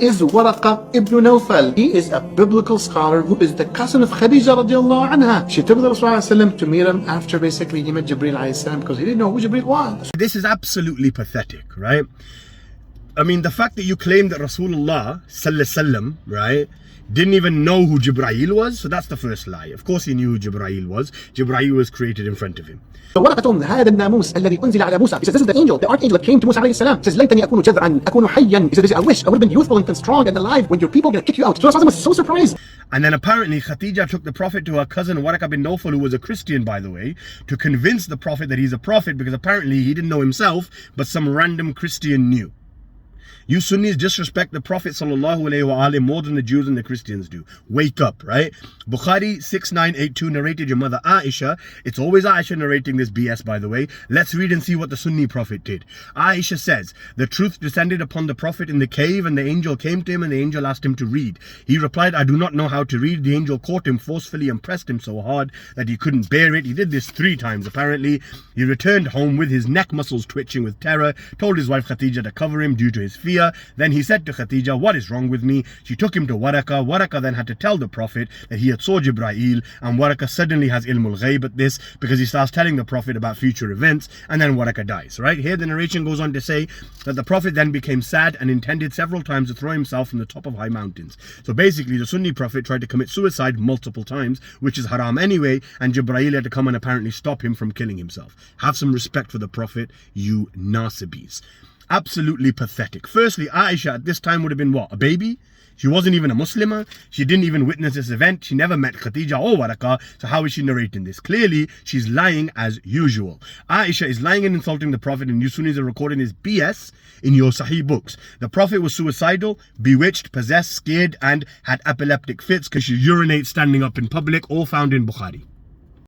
is Waraqa Ibn Noufal. He is a biblical scholar who is the cousin of Khadija radiallahu anha. She took the Rasulullah to meet him after basically he met Jibreel alayhi salam because he didn't know who Jibreel was. This is absolutely pathetic, right? I mean, the fact that you claim that Rasulullah sallallahu, right, didn't even know who Jibreel was, so that's the first lie. Of course he knew who Jibreel was. Jibreel was created in front of him. So Waraqa told him, هذا الناموس الذي أنزل على موسى. He says, this is the angel, the archangel that came to Musa alayhi salam. He says, ليتني أكون جذعا أكون حيا. He says, I wish I would have been youthful and strong and alive when your people are going to kick you out. So Rasulullah was so surprised. And then apparently Khadija took the Prophet to her cousin Waraqa Bin Noufal, who was a Christian, by the way, to convince the Prophet that he's a prophet, because apparently he didn't know himself, but some random Christian knew. You Sunnis disrespect the Prophet ﷺ more than the Jews and the Christians do. Wake up, right? Bukhari 6982 narrated your mother Aisha. It's always Aisha narrating this BS, by the way. Let's read and see what the Sunni Prophet did. Aisha says, the truth descended upon the Prophet in the cave, and the angel came to him, and the angel asked him to read. He replied, I do not know how to read. The angel caught him forcefully and pressed him so hard that he couldn't bear it. He did this 3 times apparently. He returned home with his neck muscles twitching with terror, told his wife Khadija to cover him due to his fear. Then he said to Khadija, what is wrong with me? She took him to Waraqa. Waraqa then had to tell the Prophet that he had saw Jibreel, and Waraqa suddenly has ilmul ghaib at this, because he starts telling the Prophet about future events, and then Waraqa dies, right? Here the narration goes on to say that the Prophet then became sad and intended several times to throw himself from the top of high mountains. So basically the Sunni Prophet tried to commit suicide multiple times, which is haram anyway, and Jibreel had to come and apparently stop him from killing himself. Have some respect for the Prophet, you nasibis. Absolutely pathetic. Firstly, Aisha at this time would have been what? A baby? She wasn't even a Muslimah. She didn't even witness this event. She never met Khadija or Waraqa. So how is she narrating this? Clearly, she's lying as usual. Aisha is lying and insulting the Prophet, and you Sunnis are recording this BS in your Sahih books. The Prophet was suicidal, bewitched, possessed, scared, and had epileptic fits because she urinates standing up in public, all found in Bukhari.